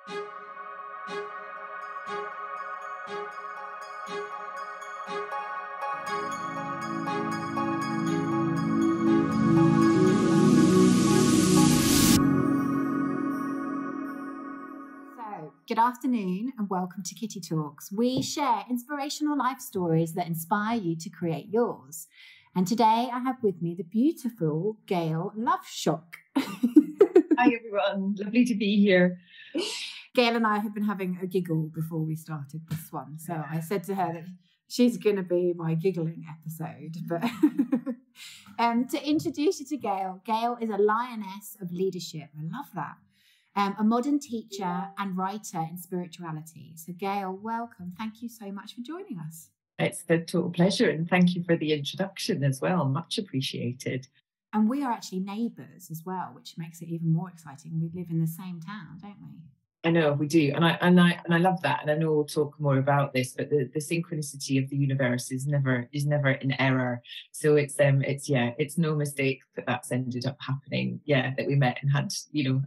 Good afternoon and welcome to Kitty Talks. We share inspirational life stories that inspire you to create yours. And today I have with me the beautiful Gail Schock. Hi everyone, lovely to be here. Gail and I have been having a giggle before we started this one. So I said to her that she's going to be my giggling episode. But to introduce you to Gail, Gail is a Lioness of Leadership. I love that. A modern teacher and writer in spirituality. So Gail, welcome. Thank you so much for joining us. It's a total pleasure, and thank you for the introduction as well. Much appreciated. And we are actually neighbours as well, which makes it even more exciting. We live in the same town, don't we? I know we do, and I love that, and I know we'll talk more about this. But the synchronicity of the universe is never in error. So it's no mistake that that's ended up happening. Yeah, that we met and had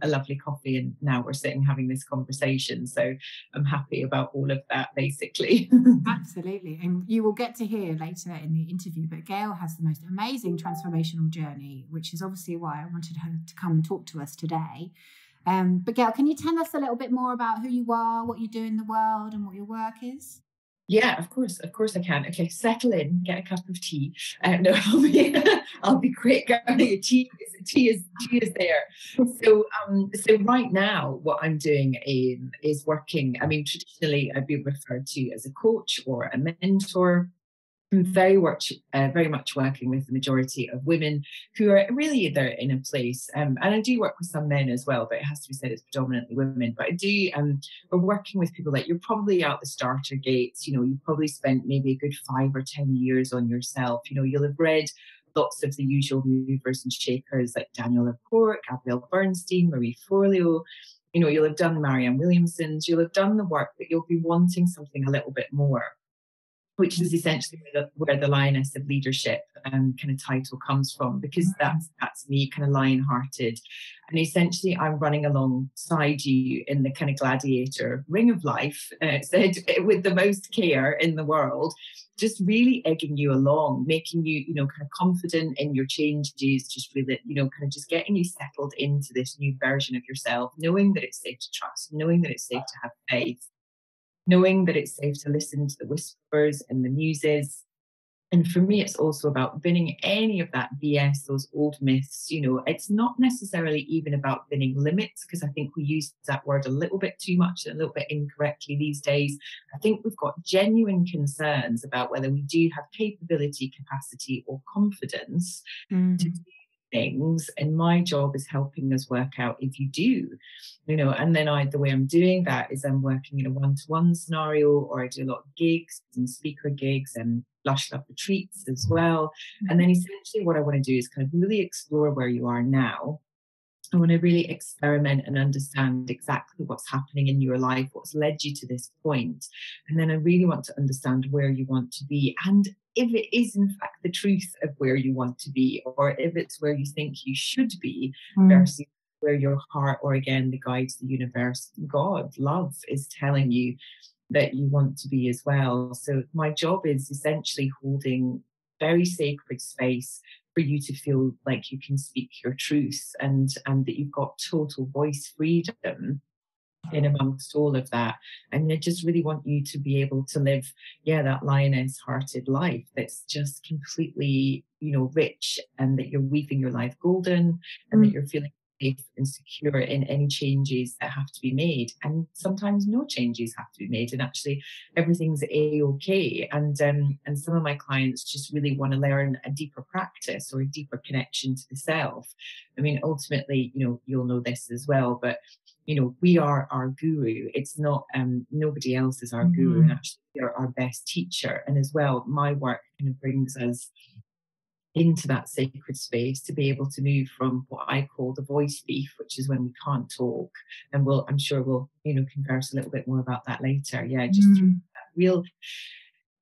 a lovely coffee, and now we're sitting having this conversation. So I'm happy about all of that, basically. Absolutely, and you will get to hear later in the interview. But Gail has the most amazing transformational journey, which is obviously why I wanted her to come and talk to us today. But Gail, can you tell us a little bit more about who you are, what you do in the world, and what your work is? Yeah, of course I can. Okay, settle in, get a cup of tea. No, I'll be quick. Tea is there. So right now, what I'm doing is working. I mean, traditionally, I'd be referred to as a coach or a mentor. I'm very much working with the majority of women who are really either in a place, and I do work with some men as well, but it has to be said it's predominantly women. But I do, we're working with people like you're probably out the starter gates. You've probably spent maybe a good 5 or 10 years on yourself. You'll have read lots of the usual movers and shakers like Daniel O'Rourke, Gabrielle Bernstein, Marie Forleo. You'll have done Marianne Williamson's. You'll have done the work, but you'll be wanting something a little bit more, which is essentially where the Lioness of Leadership kind of title comes from, because that's me, kind of lion-hearted. And essentially, I'm running alongside you in the kind of gladiator ring of life, said with the most care in the world, just really egging you along, making you, kind of confident in your changes, just really, kind of just getting you settled into this new version of yourself, knowing that it's safe to trust, knowing that it's safe to have faith, knowing that it's safe to listen to the whispers and the muses. And for me, it's also about binning any of that BS, those old myths. It's not necessarily even about binning limits, because I think we use that word a little bit too much and a little bit incorrectly these days. I think we've got genuine concerns about whether we do have capability, capacity, or confidence to do things, and my job is helping us work out if you do, and then the way I'm doing that is I'm working in a one-to-one scenario, or I do a lot of gigs and speaker gigs and Lush Love retreats as well. And then essentially what I want to do is kind of really explore where you are now. I want to really experiment and understand exactly what's happening in your life, what's led you to this point. And then I really want to understand where you want to be, and if it is in fact the truth of where you want to be, or if it's where you think you should be versus where your heart, or again, the guides, the universe, God, love is telling you that you want to be as well. So my job is essentially holding very sacred space for you to feel like you can speak your truth, and that you've got total voice freedom in amongst all of that. And I just really want you to be able to live, that lioness-hearted life that's just completely, rich, and that you're weaving your life golden, and that you're feeling safe and secure in any changes that have to be made. And sometimes no changes have to be made, and actually everything's a-okay. And some of my clients just really want to learn a deeper practice or a deeper connection to the self. I mean, ultimately, you'll know this as well, but we are our guru. It's not nobody else is our guru, and actually we are our best teacher. And as well, my work kind of brings us into that sacred space to be able to move from what I call the voice thief, which is when we can't talk. And I'm sure we'll converse a little bit more about that later. Yeah, just through that real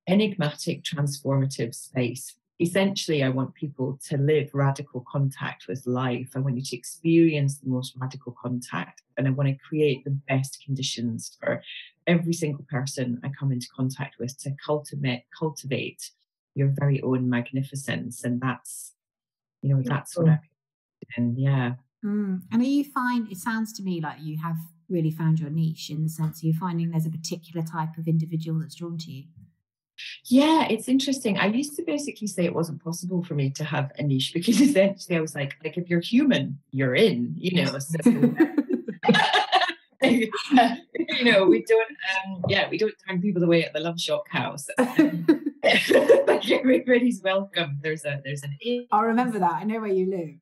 enigmatic, transformative space essentially, I want people to live radical contact with life. I want you to experience the most radical contact, and I want to create the best conditions for every single person I come into contact with to cultivate your very own magnificence. And that's, that's what I'm in. Yeah. And it sounds to me like you have really found your niche, in the sense you're finding there's a particular type of individual that's drawn to you. Yeah, it's interesting. I used to basically say it wasn't possible for me to have a niche, because essentially I was like if you're human, you're in, So, we don't turn people away at the Love Shock house. Like, everybody's welcome. There's an I'll remember that. I know where you live.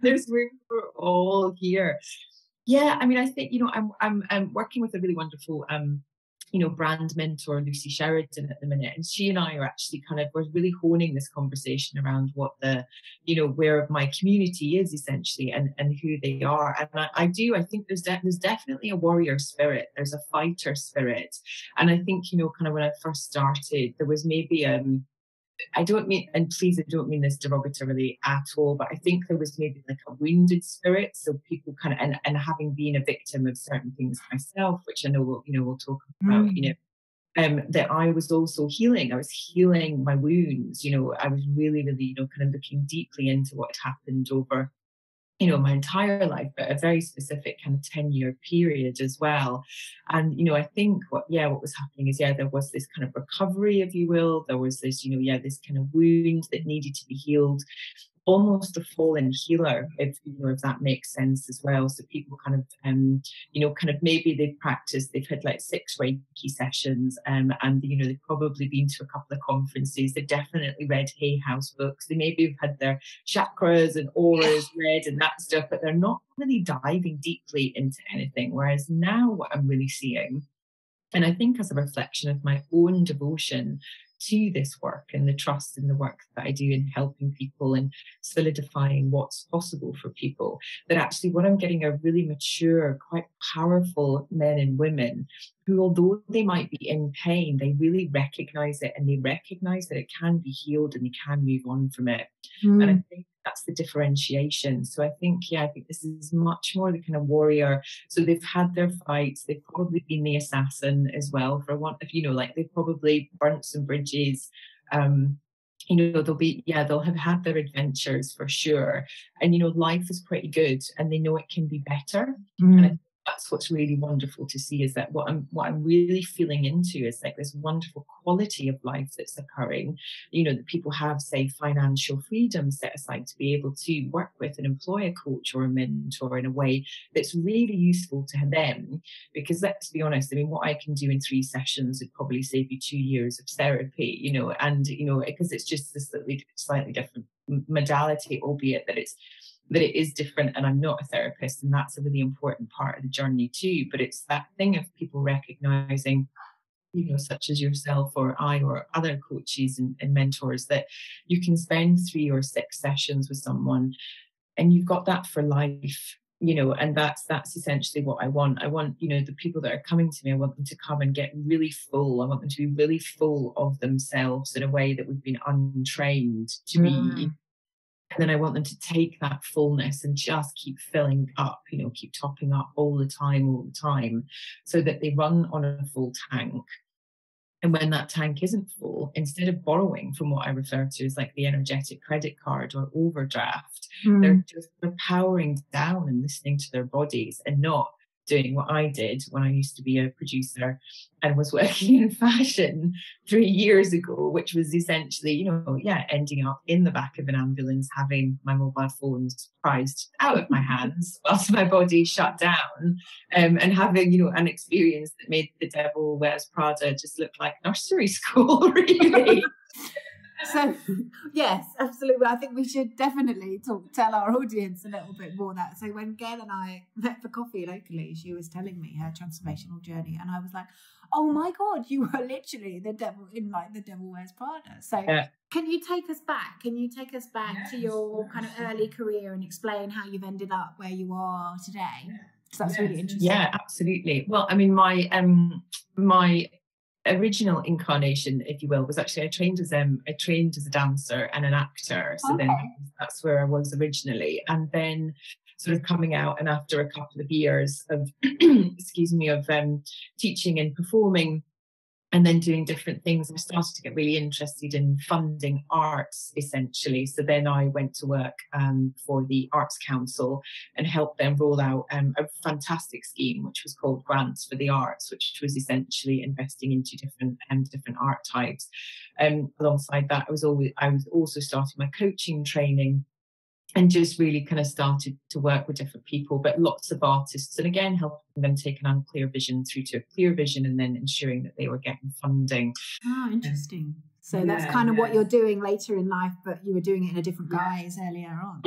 There's room for all here. Yeah, I mean, I think, I'm working with a really wonderful brand mentor, Lucy Sheridan, at the minute, and she and I are actually we're really honing this conversation around what the, where my community is, essentially, and who they are. And I think there's definitely a warrior spirit, there's a fighter spirit, and I think when I first started, there was maybe I don't mean this derogatorily at all, but I think there was maybe like a wounded spirit. So people and having been a victim of certain things myself, which I know we'll talk about, that I was also healing. I was healing my wounds. I was really, really, looking deeply into what had happened over my entire life, but a very specific 10-year period as well. And, I think what was happening is, there was this recovery, if you will. There was this, this wound that needed to be healed, almost a fallen healer, if that makes sense as well. So people maybe they've had like 6 Reiki sessions, and they've probably been to a couple of conferences. They've definitely read Hay House books. They maybe have had their chakras and auras read and that stuff, but they're not really diving deeply into anything. Whereas now what I'm really seeing, and I think as a reflection of my own devotion to this work and the trust in the work that I do in helping people and solidifying what's possible for people, that actually what I'm getting are really mature, quite powerful men and women who, although they might be in pain, they really recognize it, and they recognize that it can be healed and they can move on from it. And I think that's the differentiation. So I think this is much more the kind of warrior. So they've had their fights. They've probably been the assassin as well, for want of, they've probably burnt some bridges. They'll have had their adventures for sure. And, life is pretty good, and they know it can be better. And I think that's what's really wonderful to see, is that what I'm really feeling into is like this wonderful quality of life that's occurring, that people have, say, financial freedom set aside to be able to work with and employ a coach or a mentor in a way that's really useful to them. Because let's be honest, I mean, what I can do in 3 sessions would probably save you 2 years of therapy, because it's just this slightly different modality, albeit that it is different, and I'm not a therapist, and that's a really important part of the journey too. But it's that thing of people recognizing, such as yourself or I or other coaches and mentors, that you can spend 3 or 6 sessions with someone and you've got that for life, and that's essentially what I want. I want, the people that are coming to me, I want them to come and get really full. I want them to be really full of themselves in a way that we've been untrained to be. And then I want them to take that fullness and just keep filling up, keep topping up all the time, so that they run on a full tank. And when that tank isn't full, instead of borrowing from what I refer to as like the energetic credit card or overdraft, they're powering down and listening to their bodies, and not doing what I did when I used to be a producer and was working in fashion 3 years ago, which was essentially, ending up in the back of an ambulance, having my mobile phones prized out of my hands whilst my body shut down, and having, an experience that made The Devil Wears Prada just look like nursery school, really. So, yes, absolutely. I think we should definitely tell our audience a little bit more that. So when Gail and I met for coffee locally, she was telling me her transformational journey, and I was like, oh my God, you were literally the devil in like The Devil Wears Prada. So can you take us back? Can you take us back to your kind of early career and explain how you've ended up where you are today? So that's really interesting. Yeah, absolutely. Well, I mean, my original incarnation, if you will, was actually I trained as a dancer and an actor. So then that's where I was originally. And then sort of coming out, and after a couple of years of excuse me, of teaching and performing, and then doing different things, I started to get really interested in funding arts, essentially. So then I went to work for the Arts Council and helped them roll out a fantastic scheme, which was called Grants for the Arts, which was essentially investing into different art types. Alongside that, I was also starting my coaching training, and just really kind of started to work with different people, but lots of artists, and again, helping them take an unclear vision through to a clear vision, and then ensuring that they were getting funding. Oh, interesting. So that's kind of what you're doing later in life, but you were doing it in a different guise earlier on.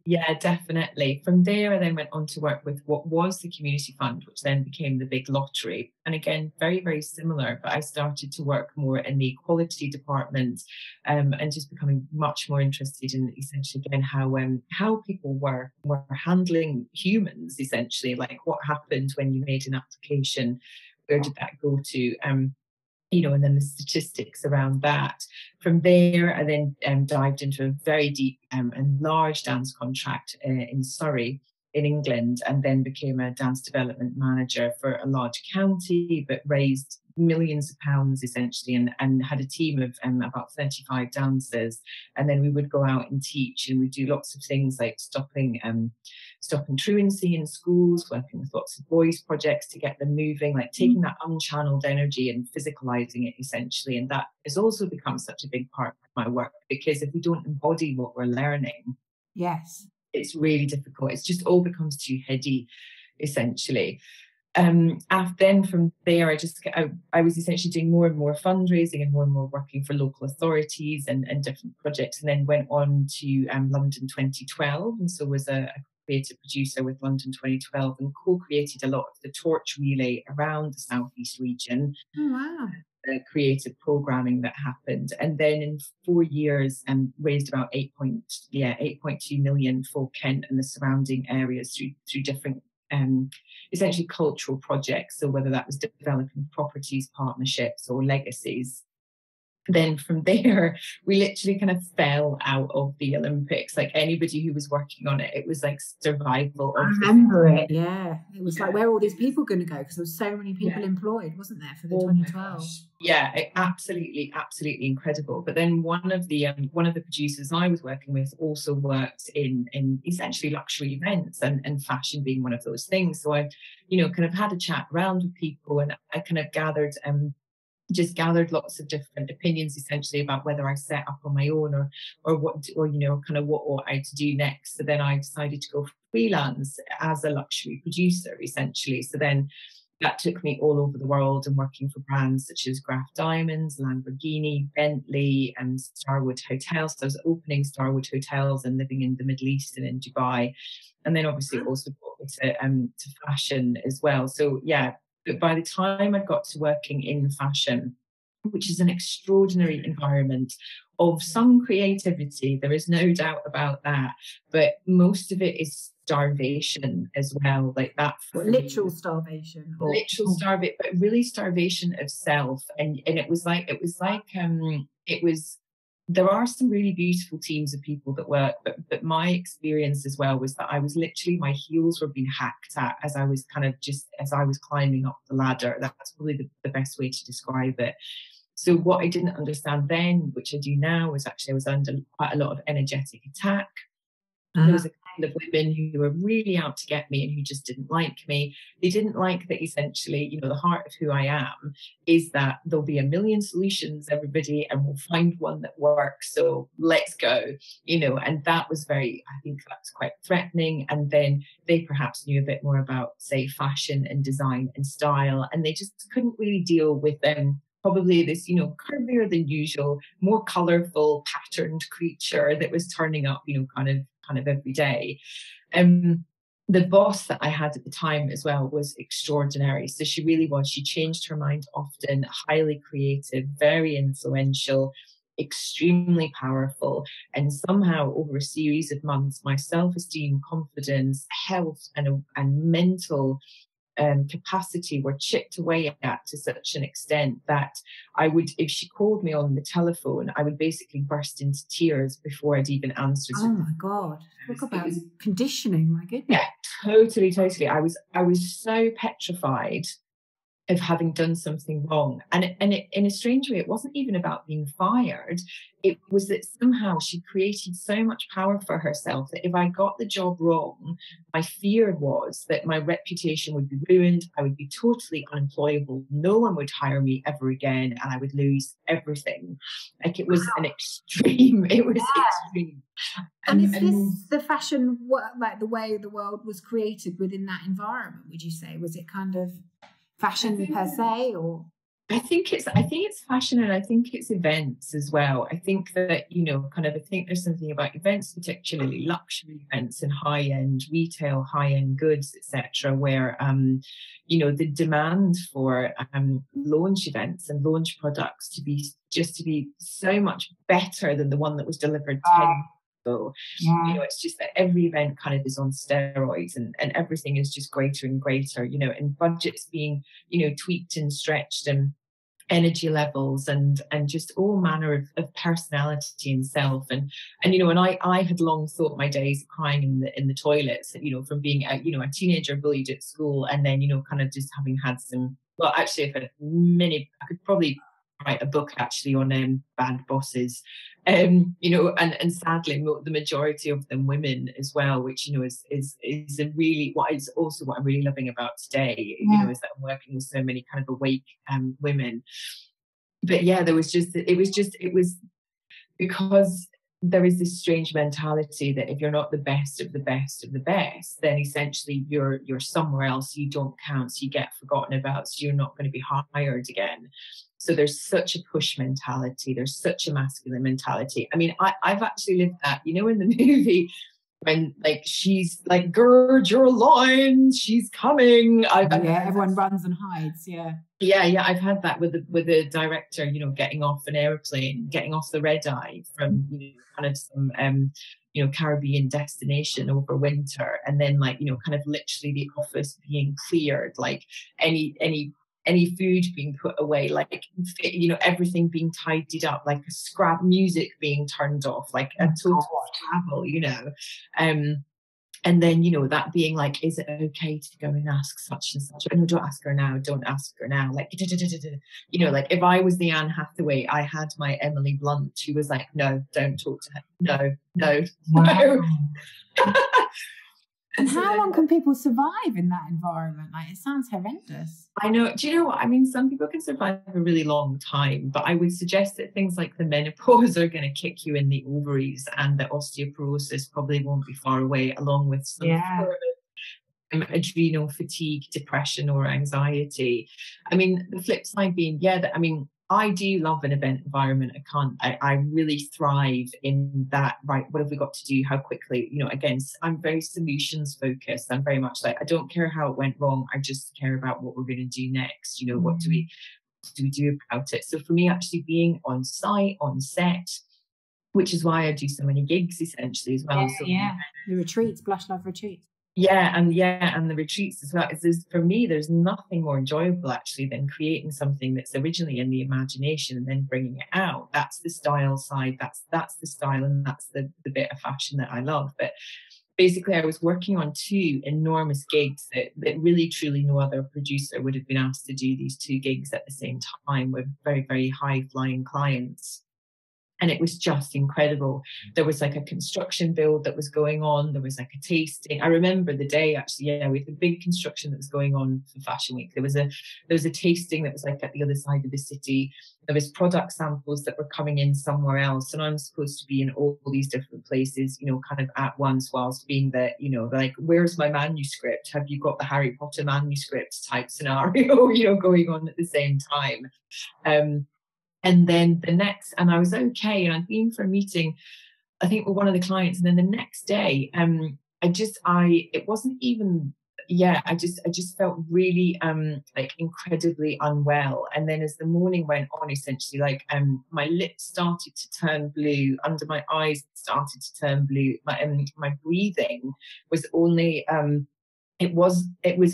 Yeah, definitely. From there, I then went on to work with what was the Community Fund, which then became the Big Lottery. And again, very, very similar, but I started to work more in the equality department, and just becoming much more interested in essentially again how people were handling humans, essentially, like what happened when you made an application, where did that go to? And then the statistics around that. From there, I then dived into a very deep and large dance contract in Surrey, in England, and then became a dance development manager for a large county, but raised millions of pounds essentially, and had a team of about 35 dancers. And then we would go out and teach, and we'd do lots of things like stopping truancy in schools, working with lots of boys projects to get them moving, like taking that unchanneled energy and physicalizing it essentially. And that has also become such a big part of my work, because if we don't embody what we're learning, it's really difficult. It's just all becomes too heady essentially. Then from there, I was essentially doing more and more fundraising and more working for local authorities and different projects, and then went on to London 2012, and so was a creative producer with London 2012, and co-created a lot of the torch relay around the Southeast region. Oh, wow. The creative programming that happened, and then in 4 years raised about 8.2 million for Kent and the surrounding areas through different essentially cultural projects. So whether that was developing properties, partnerships, or legacies. Then from there, we literally kind of fell out of the Olympics. Like anybody who was working on it, it was like survival. I remember it. Yeah, it was like, where are all these people going to go? Because there was so many people employed, wasn't there, for the 2012? Yeah, absolutely incredible. But then one of the producers I was working with also worked in essentially luxury events, and fashion being one of those things. So I, kind of had a chat around with people, and I kind of gathered lots of different opinions essentially about whether I set up on my own or what ought I to do next. So then I decided to go freelance as a luxury producer essentially. So then that took me all over the world and working for brands such as Graf Diamonds, Lamborghini, Bentley, and Starwood Hotels. So I was opening Starwood Hotels and living in the Middle East and in Dubai. And then obviously it also brought me to fashion as well. So yeah, but by the time I got to working in fashion, which is an extraordinary environment of some creativity, there is no doubt about that, but most of it is starvation as well, like that. Literal starvation. But really starvation of self. And it was there are some really beautiful teams of people that work, but my experience as well was that I was literally, my heels were being hacked at as I was climbing up the ladder. That's probably the best way to describe it. So what I didn't understand then, which I do now, was actually I was under quite a lot of energetic attack. There was a couple of women who were really out to get me and who just didn't like me. They didn't like that essentially, the heart of who I am is that there'll be a million solutions, everybody, and we'll find one that works. So let's go, and that was I think that's quite threatening. And then they perhaps knew a bit more about, say, fashion and design and style, and they just couldn't really deal with probably this, curvier than usual, more colourful, patterned creature that was turning up, kind of every day. The boss that I had at the time as well was extraordinary. So she really was. She changed her mind often, highly creative, very influential, extremely powerful. And somehow over a series of months, my self-esteem, confidence, health, and mental capacity were chipped away at to such an extent that I would, if she called me on the telephone, I would basically burst into tears before I'd even answered. Oh my God. Talk about conditioning, my goodness. Yeah, totally. I was so petrified of having done something wrong. And it, in a strange way, it wasn't even about being fired. It was that somehow she created so much power for herself that if I got the job wrong, my fear was that my reputation would be ruined. I would be totally unemployable. No one would hire me ever again, and I would lose everything. Like, it was an extreme. It was extreme. And is this the fashion, like the way the world was created within that environment, would you say? Was it kind of fashion per se, or? I think it's fashion, and I think it's events as well. I think that, I think there's something about events, particularly luxury events and high-end retail, high-end goods, etc., where the demand for launch events and launch products to be so much better than the one that was delivered 10 ago. It's just that every event kind of is on steroids, and everything is just greater and greater, and budgets being, tweaked and stretched, and energy levels and just all manner of personality and self. And I had long thought my days of crying in the toilets, from being a teenager bullied at school, and then, kind of just having had some, well, actually I've had many, I could probably write a book actually on bad bosses, and sadly the majority of them women as well, which is a really, what I'm really loving about today, is that I'm working with so many kind of awake women. But yeah, it was because there is this strange mentality that if you're not the best of the best of the best, then essentially you're somewhere else, you don't count, so you get forgotten about, so you're not going to be hired again. So there's such a push mentality, there's such a masculine mentality. I mean, I've actually lived that, in the movie, when like she's like, gird your loins, she's coming. Everyone runs and hides. Yeah, I've had that with the director, getting off an airplane, getting off the red eye from kind of some Caribbean destination over winter, and then kind of literally the office being cleared, like any food being put away, like everything being tidied up, like a scrap music being turned off, like a total travel, and then that being like, is it okay to go and ask such and such? No, don't ask her now, like like if I was the Anne Hathaway, I had my Emily Blunt, who was like, no, don't talk to her, no. And how long can people survive in that environment? Like, it sounds horrendous. I know. Do you know what? I mean, some people can survive a really long time, but I would suggest that things like the menopause are going to kick you in the ovaries, and the osteoporosis probably won't be far away, along with some adrenal fatigue, depression, or anxiety. I mean, the flip side being, I do love an event environment. I really thrive in that, right, what have we got to do? How quickly? Again, I'm very solutions focused. I'm very much like, I don't care how it went wrong. I just care about what we're going to do next. What do we do about it? So for me, actually being on site, on set, which is why I do so many gigs essentially as well. The retreats, Blush Love retreats. And the retreats as well. For me, there's nothing more enjoyable actually than creating something that's originally in the imagination and then bringing it out. That's the style side. That's the style, and that's the bit of fashion that I love. But basically, I was working on 2 enormous gigs that really, truly no other producer would have been asked to do these 2 gigs at the same time with very, very high flying clients. And it was just incredible. There was like a construction build that was going on. There was like a tasting. I remember the day actually, we had a big construction that was going on for Fashion Week. There was a tasting that was like at the other side of the city. There was product samples that were coming in somewhere else. And I'm supposed to be in all these different places, kind of at once, whilst being the, like, where's my manuscript? Have you got the Harry Potter manuscript type scenario, going on at the same time? And then the next, and I was okay, and I'd been for a meeting, I think with one of the clients, and then the next day, it wasn't even, I just felt really like incredibly unwell. And then as the morning went on, essentially, like my lips started to turn blue, under my eyes started to turn blue, my breathing was only it was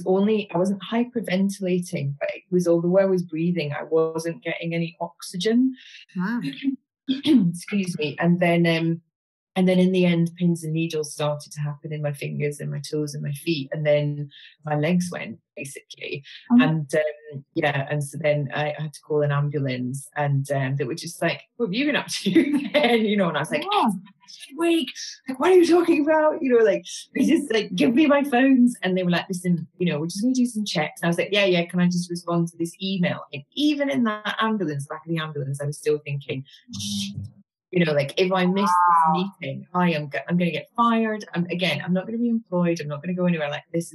only, I wasn't hyperventilating, but it was, although I was breathing, I wasn't getting any oxygen. Wow. Excuse me. And then in the end, pins and needles started to happen in my fingers and my toes and my feet. And then my legs went, basically. And and so then I had to call an ambulance, and they were just like, what have you been up to then? You know, and I was like, week, like, what are you talking about? You know, like, they just like, give me my phones. And they were like, listen, you know, we're just going to do some checks. And I was like, yeah, can I just respond to this email? And even in that ambulance, back in the ambulance, I was still thinking, you know, like, if I miss this meeting, I'm going to get fired. I'm not going to be employed. I'm not going to go anywhere. Like, this.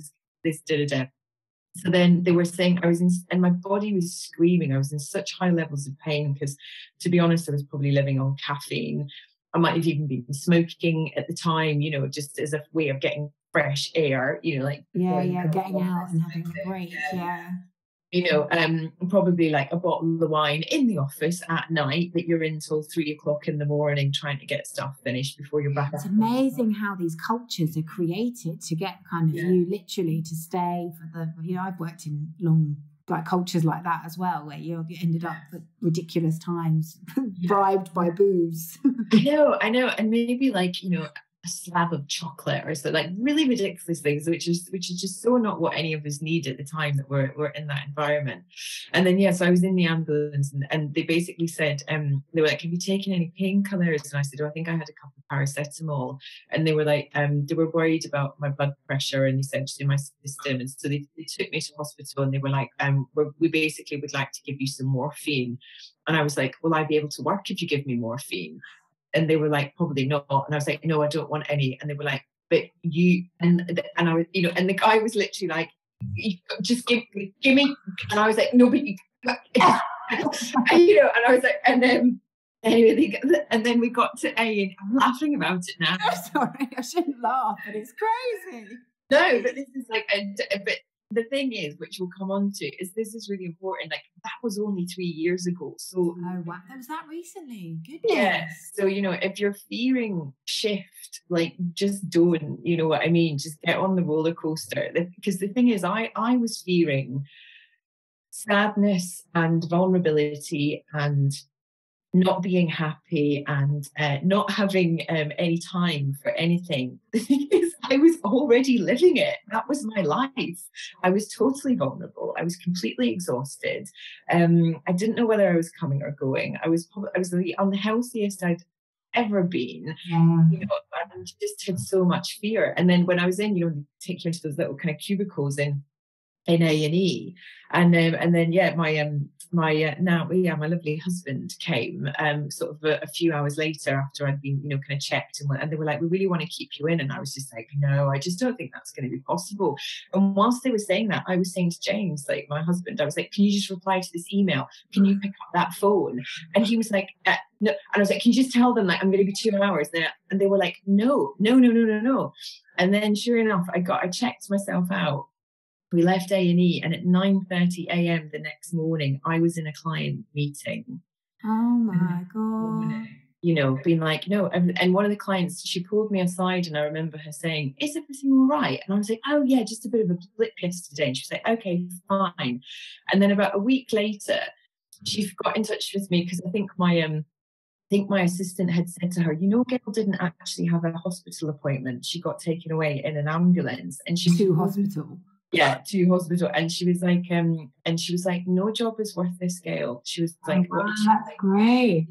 So then they were saying and my body was screaming. I was in such high levels of pain because, to be honest, I was probably living on caffeine. I might have even been smoking at the time, you know, just as a way of getting fresh air, you know, like. Getting out and having a break, You know, probably like a bottle of wine in the office at night that you're in till 3 o'clock in the morning trying to get stuff finished before you're back. It's amazing how these cultures are created to get kind of you literally to stay for the, you know, I've worked in long, like, cultures like that as well, where you ended up at ridiculous times, bribed by booze. I know. And maybe, like, you know, a slab of chocolate or so, like really ridiculous things, which is just so not what any of us need at the time that we're in that environment. And then so I was in the ambulance, and they basically said, they were like, have you taken any painkillers? And I said, I think I had a couple of paracetamol. And they were like, they were worried about my blood pressure, and essentially my system. And so they took me to hospital, and they were like, we basically would like to give you some morphine. And I was like, will I be able to work if you give me morphine? And they were like, probably not. And I was like, no, I don't want any. And they were like, but you, and I was, you know, and the guy was literally like, just give me. And I was like, no, but you, you know, and I was like, and then anyway, and then we got to A, and I'm laughing about it now. I'm sorry, I shouldn't laugh, but it's crazy. No, but this is like, but the thing is, which we'll come on to, is this is really important. Like, that was only 3 years ago. So, oh wow, that was that recently. Goodness. Yeah. So, you know, if you're fearing shift, like, just don't, you know what I mean? Just get on the roller coaster. Because the thing is, I was fearing sadness and vulnerability and not being happy and not having any time for anything. The thing is, I was already living it. That was my life. I was totally vulnerable. I was completely exhausted. I didn't know whether I was coming or going. I was the unhealthiest I'd ever been. You know, I just had so much fear. And then when I was in, you know, they take you into those little kind of cubicles in A&E, and then my lovely husband came sort of a few hours later after I'd been, you know, kind of checked, and they were like, we really want to keep you in. And I was just like, no, I just don't think that's going to be possible. And whilst they were saying that, I was saying to James, like, my husband, I was like, can you just reply to this email? Can you pick up that phone? And he was like, no. And I was like, can you just tell them, like, I'm going to be 2 hours there? And they were like, no. And then sure enough, I checked myself out. We left A&E, and at 9:30 a.m. the next morning, I was in a client meeting. Oh my God. You know, being like, no. And one of the clients, she pulled me aside, and I remember her saying, is everything all right? And I was like, oh yeah, just a bit of a blip yesterday. And she was like, okay, fine. And then about a week later, she got in touch with me because I think my assistant had said to her, you know, Gail didn't actually have a hospital appointment. She got taken away in an ambulance. And she to hospital. Yeah, to hospital. And she was like, no job is worth this, Gail. She was like, oh, wow, that's great.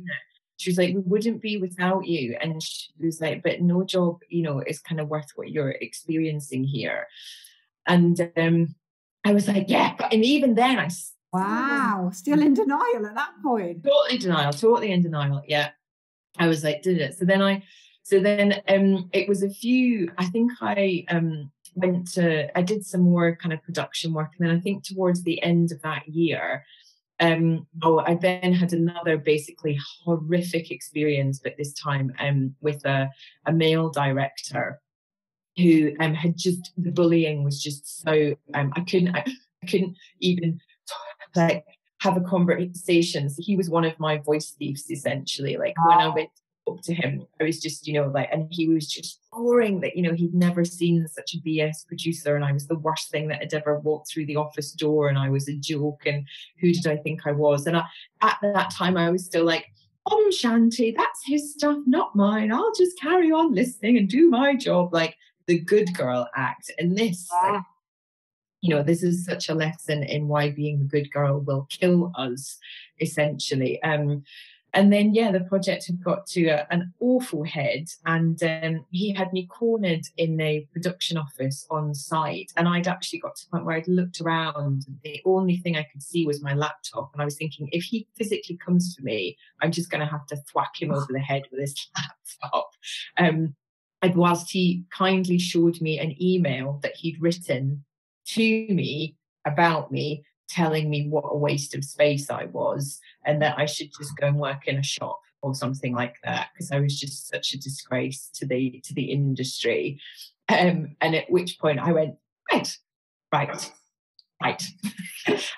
She was like, we wouldn't be without you. And she was like, but no job, you know, is kind of worth what you're experiencing here. And I was like, yeah. And even then, still in denial at that point. Totally in denial. Yeah. I was like, did it. So then it was a few, I think I did some more kind of production work. And then I think towards the end of that year, I then had another basically horrific experience, but this time with a male director who had just, the bullying was just so, I couldn't even like have a conversation. So he was one of my voice thieves, essentially. Like when I went to to him, I was just, like, and he was just roaring that, he'd never seen such a BS producer, and I was the worst thing that had ever walked through the office door, and I was a joke, and who did I think I was? And at that time, I was still like, Shanti, that's his stuff, not mine. I'll just carry on listening and do my job, like the good girl act. And this, this is such a lesson in why being the good girl will kill us, essentially. And then, the project had got to an awful head, and he had me cornered in a production office on site. And I'd actually got to the point where I'd looked around, and the only thing I could see was my laptop. And I was thinking, if he physically comes for me, I'm just going to have to thwack him over the head with his laptop. And whilst he kindly showed me an email that he'd written to me about me, telling me what a waste of space I was, and that I should just go and work in a shop or something like that, because I was just such a disgrace to the industry. And at which point I went, right.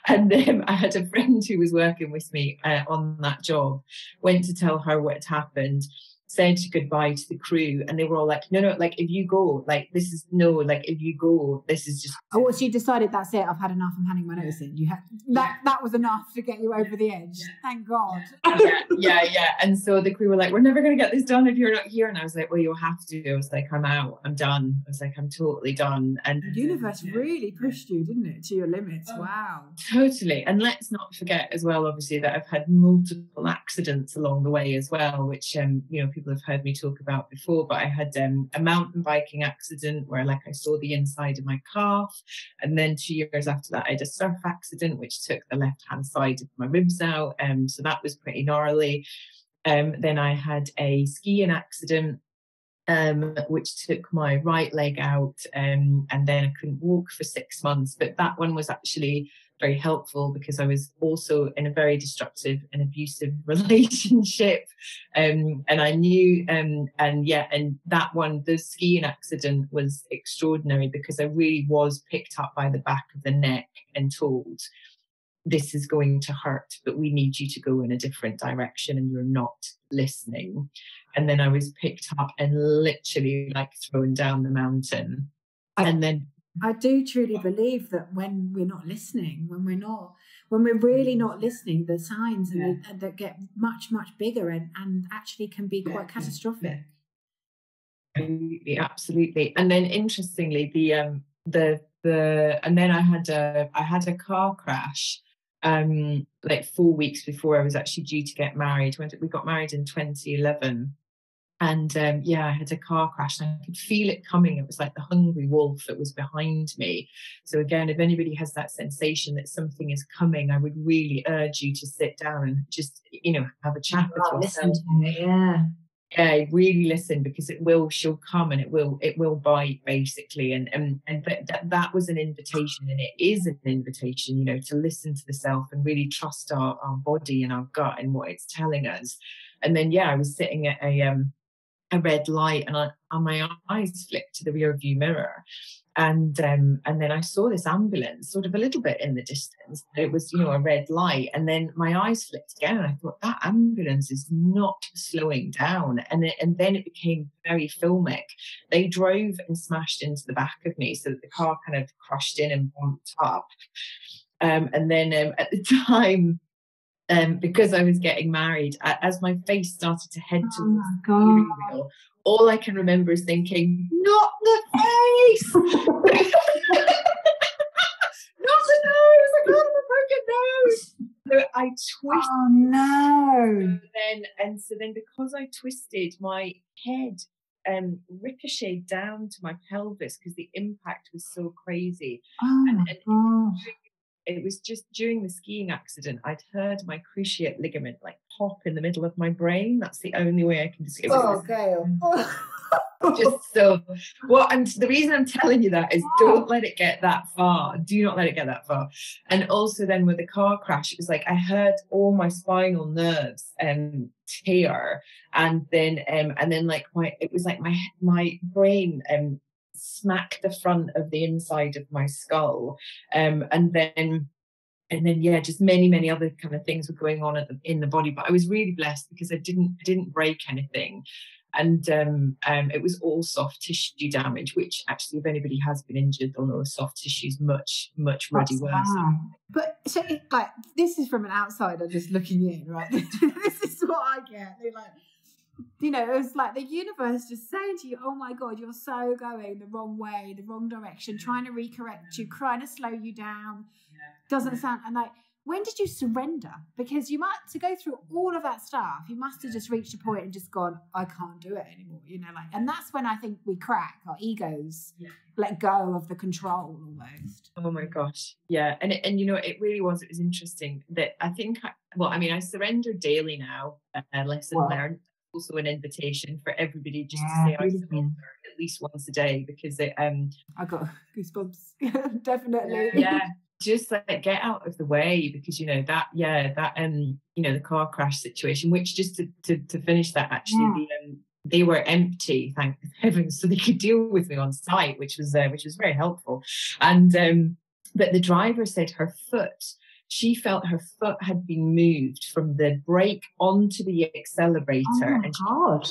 And then I had a friend who was working with me on that job, went to tell her what had happened, said goodbye to the crew, and they were all like, no, like, if you go, like, this is no, like, if you go, this is just. Oh, well, she decided, that's it, I've had enough, I'm handing my notice in. You had that was enough to get you over the edge. Thank God. Yeah. And so the crew were like, we're never going to get this done if you're not here. And I was like, well, you'll have to. I was like, I'm out, I'm done. I was like, I'm totally done. And the universe really pushed you, didn't it, to your limits? Wow. Totally. And let's not forget as well, obviously, that I've had multiple accidents along the way as well, which people have heard me talk about before. But I had a mountain biking accident where, like, I saw the inside of my calf, and then 2 years after that I had a surf accident which took the left hand side of my ribs out, so that was pretty gnarly. Then I had a skiing accident which took my right leg out, and then I couldn't walk for 6 months. But that one was actually very helpful because I was also in a very disruptive and abusive relationship, and I knew, and that one, the skiing accident, was extraordinary because I really was picked up by the back of the neck and told, this is going to hurt, but we need you to go in a different direction, and you're not listening. And then I was picked up and literally, like, thrown down the mountain. I do truly believe that when we're not listening, when we're really not listening, the signs that get much, much bigger and actually can be quite catastrophic. Absolutely. And then interestingly, and then I had a car crash like 4 weeks before I was actually due to get married. We got married in 2011. And I had a car crash, and I could feel it coming. It was like the hungry wolf that was behind me. So again, if anybody has that sensation that something is coming, I would really urge you to sit down and just, have a chat with yourself. Listen to it, Yeah, really listen, because she'll come, and it will bite, basically. And that was an invitation, and it is an invitation, to listen to the self and really trust our body and our gut and what it's telling us. And then, I was sitting at a red light, and my eyes flicked to the rear view mirror, and then I saw this ambulance sort of a little bit in the distance. It was, a red light, and then my eyes flicked again, and I thought, that ambulance is not slowing down. And then it became very filmic. They drove and smashed into the back of me, so that the car kind of crushed in and bumped up. And then at the time, because I was getting married, as my face started to head towards the steering wheel, all I can remember is thinking, not the face! Not the nose! I got a broken nose! So I twisted. Oh no! So then because I twisted, my head ricocheted down to my pelvis because the impact was so crazy. It was just during the skiing accident, I'd heard my cruciate ligament like pop in the middle of my brain. That's the only way I can describe it. Oh, Gail. Just so. Well, and the reason I'm telling you that is, don't let it get that far. Do not let it get that far. And also then with the car crash, it was like I heard all my spinal nerves tear, and then like it was like my brain smacked the front of the inside of my skull, and then and then, yeah, just many other kind of things were going on in the body. But I was really blessed because I didn't break anything. And it was all soft tissue damage, which actually, if anybody has been injured, they'll know soft tissue is much really worse. But so, like, this is from an outsider just looking in, right? This is what I get. They're like, you know, it was like the universe just saying to you, oh my God, you're so going the wrong way, the wrong direction, trying to recorrect you, trying to slow you down. Doesn't sound, and like, when did you surrender? Because you might, to go through all of that stuff, you must have just reached a point and just gone, I can't do it anymore, you know, like, and that's when I think we crack, our egos let go of the control almost. Oh my gosh. Yeah. And you know, it was interesting that I think, I surrender daily now, lesson learned. Also an invitation for everybody just to say I surrender at least once a day, because it I got goosebumps. Definitely. Yeah, just like get out of the way, because you know that you know, the car crash situation, which just to finish that, actually they were empty, thank heavens, so they could deal with me on site, which was very helpful. And but the driver said she felt her foot had been moved from the brake onto the accelerator. Oh my God.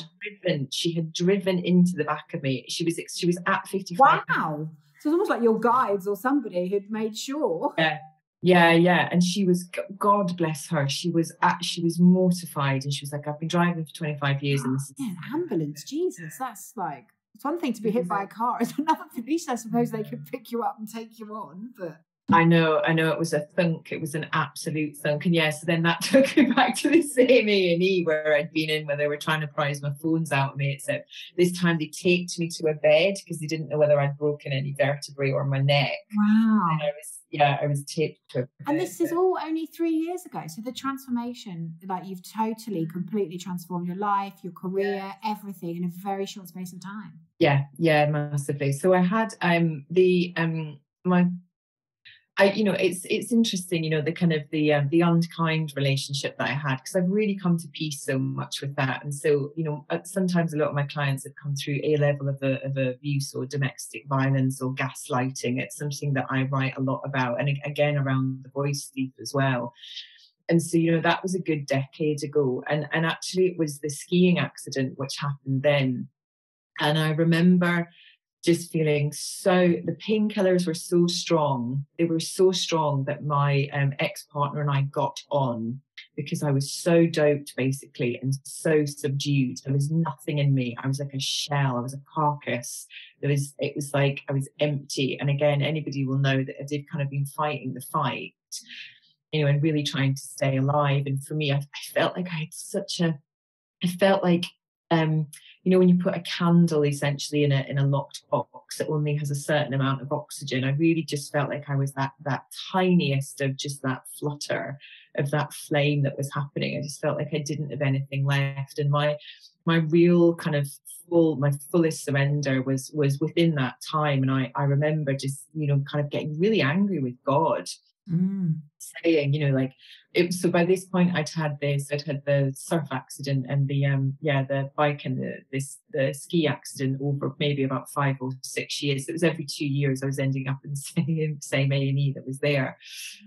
She had driven into the back of me. She was at 55. Wow. So it's almost like your guides or somebody had made sure. Yeah. And she was, God bless her, she was mortified, and she was like, I've been driving for 25 years and this is an ambulance. Jesus, that's like, it's one thing to be hit by a car. It's another, at least I suppose they could pick you up and take you on, but I know it was a thunk. It was an absolute thunk. And so then that took me back to the same A&E where I'd been in, where they were trying to prise my phones out of me. Except this time they taped me to a bed because they didn't know whether I'd broken any vertebrae or my neck. Wow. And I was taped to a bed. And this is all only 3 years ago. So the transformation, like, you've totally, completely transformed your life, your career, everything in a very short space of time. Yeah, massively. So I had it's interesting, you know, the kind of the unkind relationship that I had, because I've really come to peace so much with that. And so, you know, sometimes a lot of my clients have come through a level of abuse or domestic violence or gaslighting. It's something that I write a lot about, and again around the voice thief as well. And so, you know, that was a good decade ago, and actually it was the skiing accident which happened then. And I remember just feeling the painkillers were so strong. They were so strong that my ex-partner and I got on, because I was so doped, basically, and so subdued. There was nothing in me. I was like a shell. I was a carcass. It was like I was empty. And again, anybody will know that they've kind of been fighting the fight, you know, and really trying to stay alive. And for me, I felt like I felt like, you know, when you put a candle essentially in a locked box that only has a certain amount of oxygen, I really just felt like I was that tiniest of just that flutter of that flame that was happening. I just felt like I didn't have anything left. And my real kind of my fullest surrender was within that time. And I remember just, you know, kind of getting really angry with God. Saying, you know, like, so by this point I'd had the surf accident and the bike and the ski accident over maybe about 5 or 6 years. It was every 2 years I was ending up in the same A&E that was there.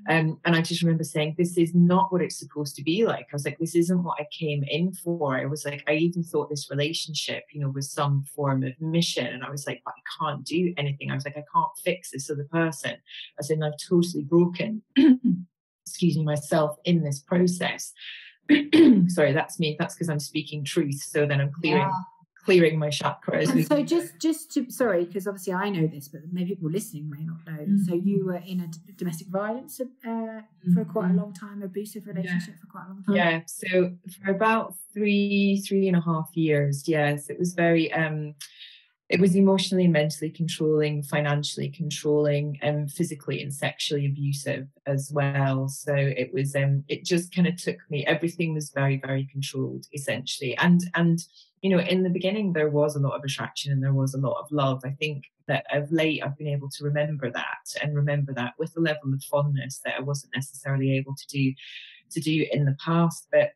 And I just remember saying, this is not what it's supposed to be like. I was like, this isn't what I came in for. I was like, I even thought this relationship, you know, was some form of mission. And I was like, but I can't do anything. I was like, I can't fix this other person. I said, I've totally broken myself in this process. Sorry, that's me. That's because I'm speaking truth. So then I'm clearing my chakras. And so just to, sorry, because obviously I know this, but maybe people listening may not know. So you were in a domestic violence for quite a long time, abusive relationship for quite a long time. Yeah. So for about 3.5 years. Yes, it was very it was emotionally and mentally controlling, financially controlling, and physically and sexually abusive as well. So it was, it just kind of took me, everything was very, very controlled, essentially. And, you know, in the beginning, there was a lot of attraction and there was a lot of love. I think that of late, I've been able to remember that with a level of fondness that I wasn't necessarily able to do in the past. But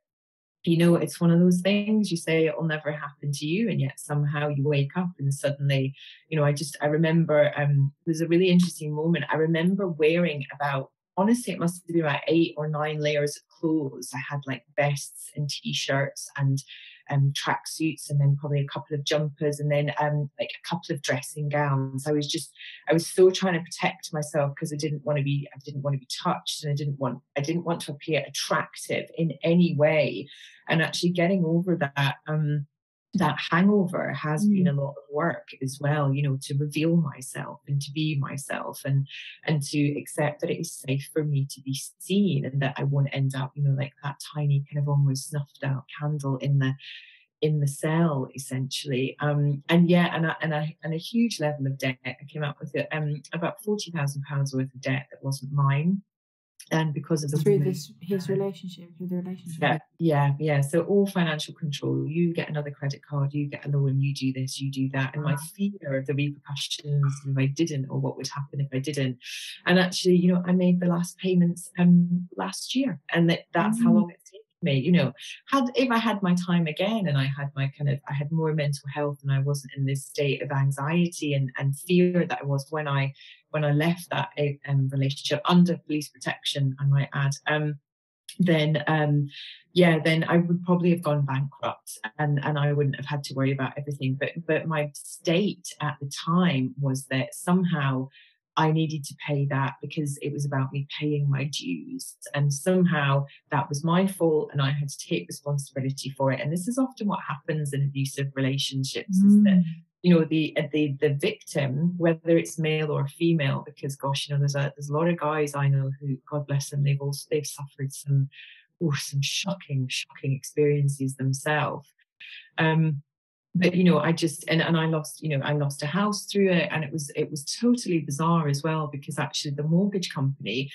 you know, it's one of those things, you say it will never happen to you, and yet somehow you wake up and suddenly, you know, I remember there's a really interesting moment. I remember wearing about honestly, it must have been about 8 or 9 layers of clothes. I had like vests and t-shirts and tracksuits, and then probably a couple of jumpers, and then like a couple of dressing gowns. I was so trying to protect myself because I didn't want to be touched, and I didn't want to appear attractive in any way. And actually getting over that hangover has been a lot of work as well, to reveal myself and to be myself, and to accept that it is safe for me to be seen, and that I won't end up, like that tiny kind of almost snuffed out candle in the cell, essentially. And a huge level of debt. I came up with about £40,000 worth of debt that wasn't mine. And because of through his relationship, yeah. So all financial control. You get another credit card, you get a loan, you do this, you do that, and my fear of the repercussions if I didn't, or what would happen if I didn't. And actually, I made the last payments last year, and that's how long it's taken me. If I had my time again, and I had more mental health, and I wasn't in this state of anxiety and fear that I was when I left that relationship under police protection, I might add, then I would probably have gone bankrupt, and I wouldn't have had to worry about everything. But my state at the time was that somehow I needed to pay that, because it was about me paying my dues, and somehow that was my fault, and I had to take responsibility for it. And this is often what happens in abusive relationships, is that the victim, whether it's male or female, because gosh, there's a lot of guys I know who, God bless them, they've suffered some shocking experiences themselves. But I just and I lost a house through it, and it was totally bizarre as well, because actually the mortgage company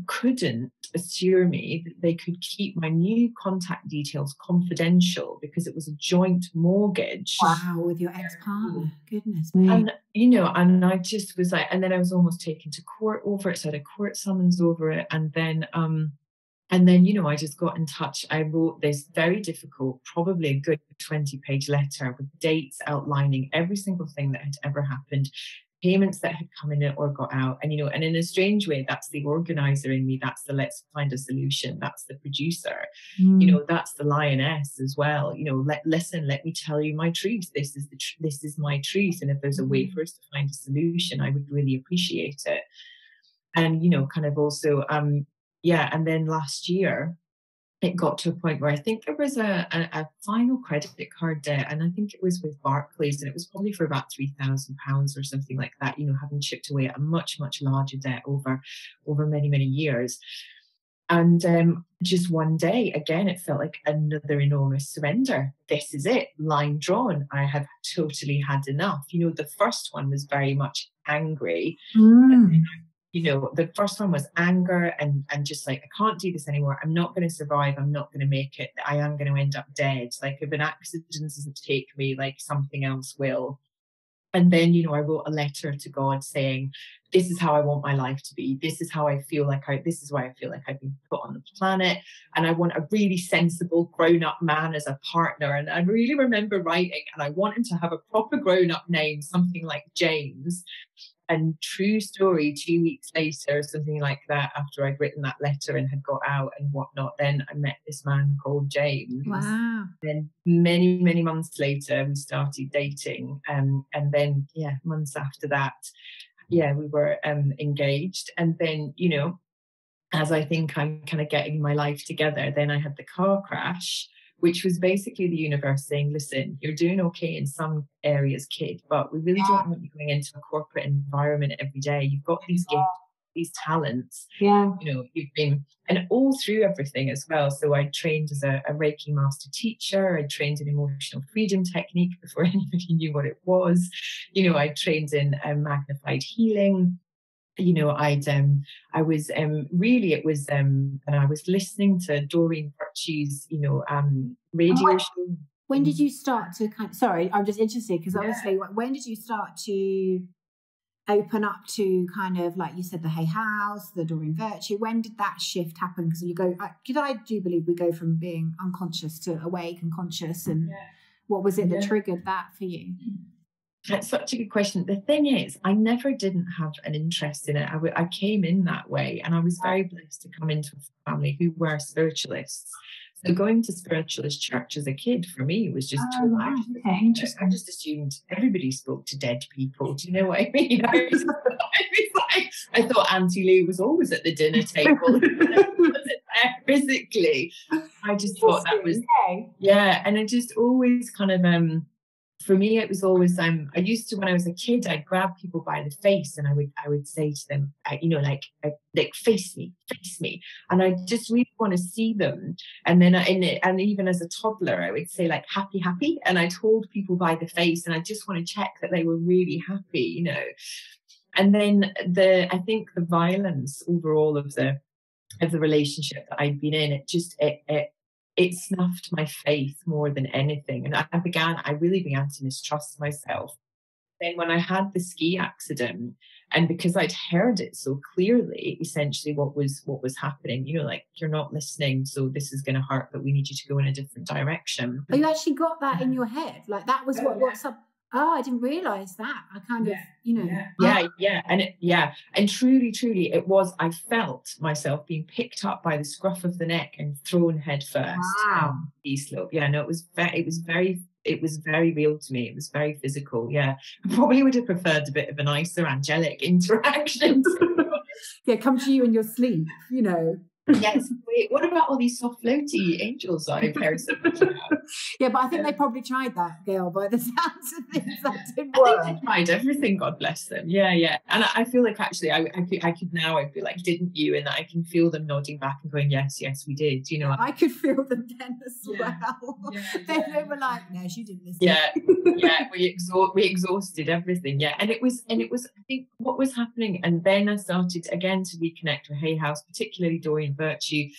couldn't assure me that they could keep my new contact details confidential, because it was a joint mortgage. Wow, with your ex-partner. Goodness me. And I just was like, and then I was almost taken to court over it, so I had a court summons over it, and then I just got in touch. I wrote this very difficult, probably a good 20-page letter with dates outlining every single thing that had ever happened, payments that had come in or got out. And, and in a strange way, that's the organizer in me. That's the let's find a solution. That's the producer. That's the lioness as well. Listen, let me tell you my truth. This is my truth. And if there's a way for us to find a solution, I would really appreciate it. And, kind of also, and then last year, it got to a point where I think there was a final credit card debt, and I think it was with Barclays, and it was probably for about £3,000 or something like that, having chipped away at a much, much larger debt over many, many years. And just one day, again, it felt like another enormous surrender. This is it, line drawn. I have totally had enough. The first one was very much angry. The first one was anger and just like, I can't do this anymore. I'm not going to survive. I'm not going to make it. I am going to end up dead. Like, if an accident doesn't take me, like something else will. And then, I wrote a letter to God saying, this is how I want my life to be. This is how I feel this is why I feel like I've been put on the planet. And I want a really sensible grown-up man as a partner. And I really remember writing, and I want him to have a proper grown-up name, something like James. And true story, 2 weeks later, something like that, after I'd written that letter and had got out and whatnot, then I met this man called James. Wow. Then many, many months later, we started dating. And then, months after that, we were engaged. And then, as I think I'm kind of getting my life together, then I had the car crash, which was basically the universe saying, listen, you're doing okay in some areas, kid, but we really don't want you going into a corporate environment every day. You've got these gifts, these talents. You've been, and all through everything as well. So I trained as a Reiki master teacher. I trained in emotional freedom technique before anybody knew what it was. I trained in magnified healing. I was and I was listening to Doreen Virtue's, radio show. When did you start to sorry, I'm just interested, because obviously, when did you start to open up to kind of, like you said, the Hay House, the Doreen Virtue? When did that shift happen? Because I do believe we go from being unconscious to awake and conscious, and what was it that triggered that for you? That's such a good question. The thing is, I never didn't have an interest in it. I came in that way, and I was very blessed to come into a family who were spiritualists. So going to spiritualist church as a kid for me was just I just assumed everybody spoke to dead people. Do you know what I mean? I thought Auntie Lou was always at the dinner table. Wasn't there physically. I just thought that was and it just always kind of for me, it was always, I used to, when I was a kid, I'd grab people by the face and I would say to them, like face me. And I just really want to see them. And then, and even as a toddler, I would say like, happy. And I'd hold people by the face and I just want to check that they were really happy, And then I think the violence overall of the relationship that I'd been in, it snuffed my faith more than anything. And I really began to mistrust myself. Then when I had the ski accident, and because I'd heard it so clearly, essentially what was happening, like, you're not listening, so this is going to hurt, but we need you to go in a different direction. Oh, you actually got that in your head? Like that was what's up? Oh, I didn't realise that. I kind of, And truly, it was, I felt myself being picked up by the scruff of the neck and thrown head first. Wow. Ski slope. Yeah, no, it was very real to me. It was very physical. Yeah. I probably would have preferred a bit of a nicer angelic interaction. Come to you in your sleep, Yes. Wait, what about all these soft floaty angels that I've heard so much about? Yeah, but I think they probably tried that, Gail, by the sounds of things. That didn't work. I think they tried everything, God bless them. Yeah. And I feel like actually I could now, I feel like, didn't you? And that I can feel them nodding back and going, yes, we did. I could feel them then as well. They were like, no, she didn't listen. Yeah, we exhausted everything. Yeah. And it was, I think, what was happening. And then I started again to reconnect with Hay House, particularly Doreen Virtue,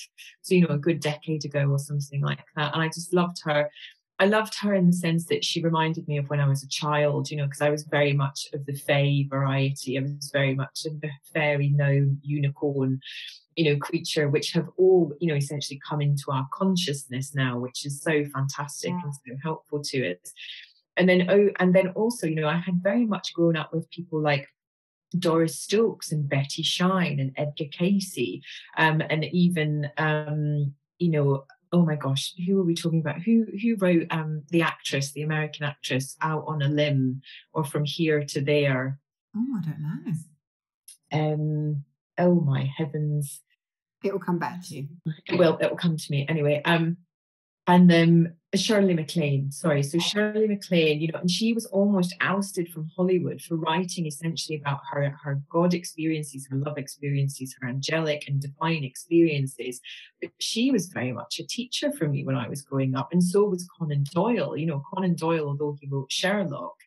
so a good decade ago or something like that. And I just loved her. I loved her in the sense that she reminded me of when I was a child, because I was very much of the fae variety. I was very much of the fairy gnome unicorn, creature, which have all, essentially come into our consciousness now, which is so fantastic and so helpful to us. And then also, I had very much grown up with people like Doris Stokes and Betty Shine and Edgar Casey, and even oh my gosh, who are we talking about? Who wrote the American actress, Out on a Limb or From Here to There? Oh, I don't know. Oh my heavens! It will come back to you. It will come to me anyway. And Shirley MacLaine, sorry. So Shirley MacLaine, and she was almost ousted from Hollywood for writing essentially about her God experiences, her love experiences, her angelic and divine experiences. But she was very much a teacher for me when I was growing up. And so was Conan Doyle. Conan Doyle, although he wrote Sherlock,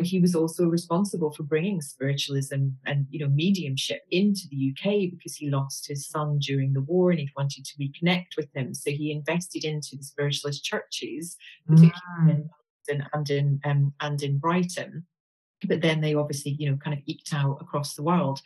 he was also responsible for bringing spiritualism and, mediumship into the UK because he lost his son during the war and he wanted to reconnect with him. So he invested into the spiritualist churches, particularly in London and in Brighton. But then they obviously, kind of eked out across the world.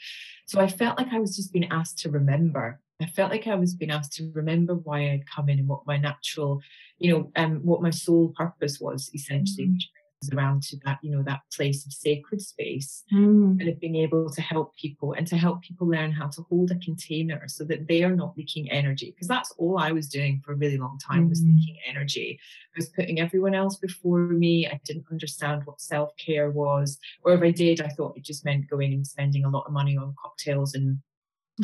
So I felt like I was just being asked to remember. I felt like I was being asked to remember why I'd come in and what my natural, what my soul purpose was, essentially, which around to that, that place of sacred space and of being able to help people and to help people learn how to hold a container so that they are not leaking energy. Because that's all I was doing for a really long time was leaking energy. I was putting everyone else before me. I didn't understand what self-care was. Or if I did, I thought it just meant going and spending a lot of money on cocktails and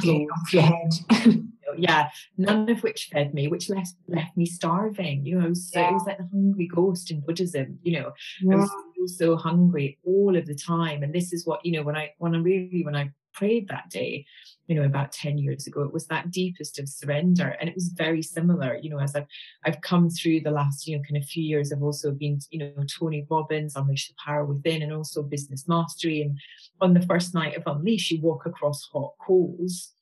clothes off your head. Yeah, none of which fed me, which left me starving. It was like the hungry ghost in Buddhism. I was so hungry all of the time. And this is what, when I prayed that day, about 10 years ago, it was that deepest of surrender. And it was very similar, as I've come through the last, kind of few years. I've also been, Tony Robbins, Unleash the Power Within, and also Business Mastery. And on the first night of Unleash, you walk across hot coals.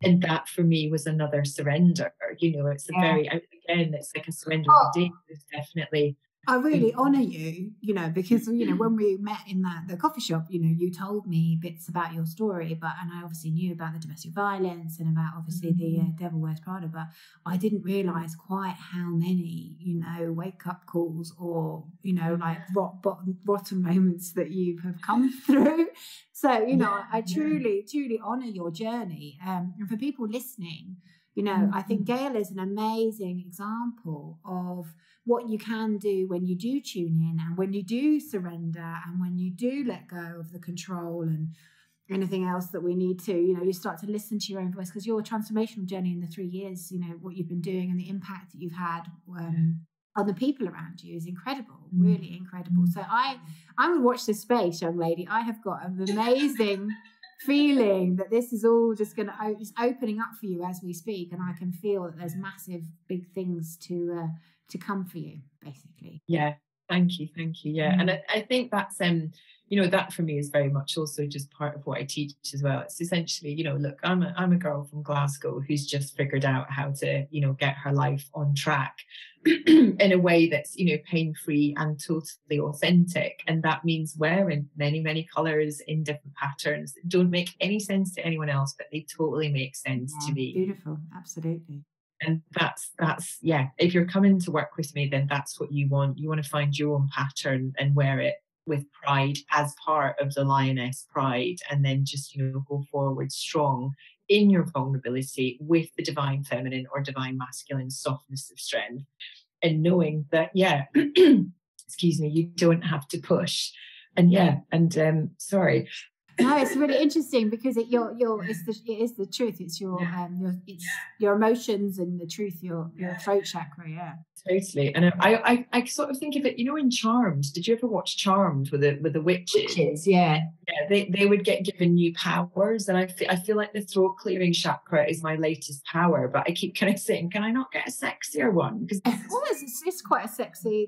And that for me was another surrender. It's a very, again, it's like a surrender of the day. It's definitely I really honour you, because, when we met in the coffee shop, you told me bits about your story, and I obviously knew about the domestic violence and about obviously the Devil Wears Prada, but I didn't realise quite how many, wake-up calls or, like rotten moments that you have come through. So, I truly, truly honour your journey. And for people listening, I think Gail is an amazing example of what you can do when you do tune in and when you do surrender and when you do let go of the control and anything else that we need to, you start to listen to your own voice, because your transformational journey in the 3 years, what you've been doing and the impact that you've had on the people around you is incredible, really incredible. So I'm going to watch this space, young lady. I have got an amazing feeling that this is all just it's opening up for you as we speak, and I can feel that there's massive big things to come for you, basically. Yeah, thank you. Yeah, and I think that's that for me is very much also just part of what I teach as well. It's essentially, look, I'm a girl from Glasgow who's just figured out how to, get her life on track in a way that's, pain-free and totally authentic. And that means wearing many, many colours in different patterns that don't make any sense to anyone else, but they totally make sense to me. Beautiful, absolutely. And that's if you're coming to work with me, then that's what you want. You want to find your own pattern and wear it with pride as part of the Lioness pride, and then just go forward strong in your vulnerability with the divine feminine or divine masculine softness of strength, and knowing that excuse me, you don't have to push. And sorry. No, it's really interesting because it is the truth. It's your emotions and the truth, your throat chakra. Yeah, totally. And I sort of think of it, in Charmed. Did you ever watch Charmed with the witches? Yeah. They would get given new powers, and I feel like the throat clearing chakra is my latest power. But I keep kind of saying, can I not get a sexier one? Because it's quite a sexy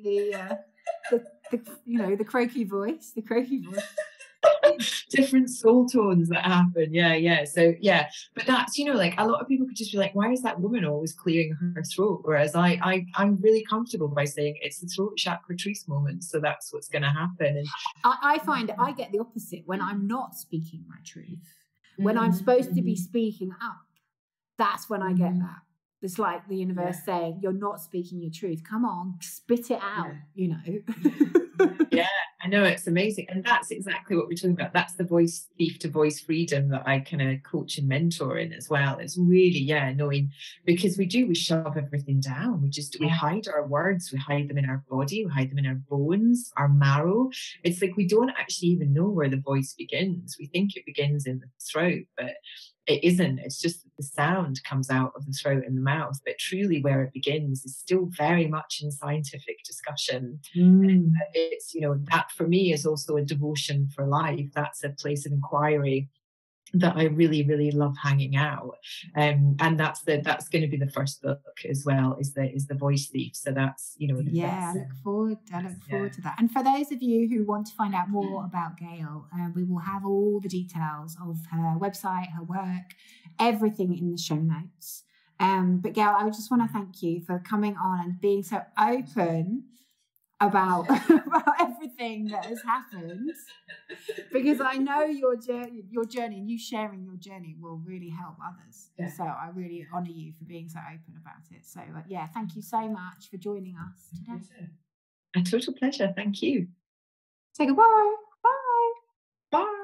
the croaky voice, different soul tones that happen. So but that's like a lot of people could just be like, why is that woman always clearing her throat? Whereas I'm really comfortable by saying it's the throat chakra truth moment, so that's what's going to happen. And I find I get the opposite when I'm not speaking my truth. When I'm supposed to be speaking up, that's when I get that. It's like the universe saying, you're not speaking your truth, come on, spit it out. Yeah, I know, it's amazing. And that's exactly what we're talking about. That's the voice thief to voice freedom that I kind of coach and mentor in as well. It's really, knowing, because we shove everything down. We hide our words, we hide them in our body, we hide them in our bones, our marrow. It's like we don't actually even know where the voice begins. We think it begins in the throat, but it isn't. It's just that the sound comes out of the throat and the mouth, but truly where it begins is still very much in scientific discussion. And it's, that for me is also a devotion for life. That's a place of inquiry that I really, really love hanging out. And that's going to be the first book as well, is the voice thief. So that's, I look forward to that. And for those of you who want to find out more about Gail, we will have all the details of her website, her work, everything in the show notes. But Gail, I just want to thank you for coming on and being so open about everything that has happened, because I know your journey and you sharing your journey will really help others. So I really honour you for being so open about it. So thank you so much for joining us today. A total pleasure. Thank you. Say goodbye. Bye. Bye.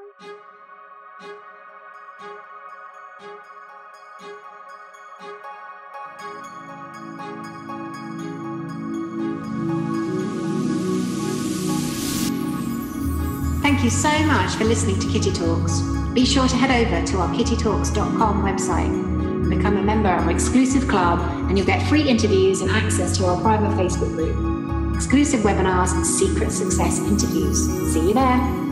Thank you so much for listening to Kitty Talks. Be sure to head over to our kittytalks.com website and become a member of our exclusive club, and you'll get free interviews and access to our private Facebook group, exclusive webinars and secret success interviews. See you there.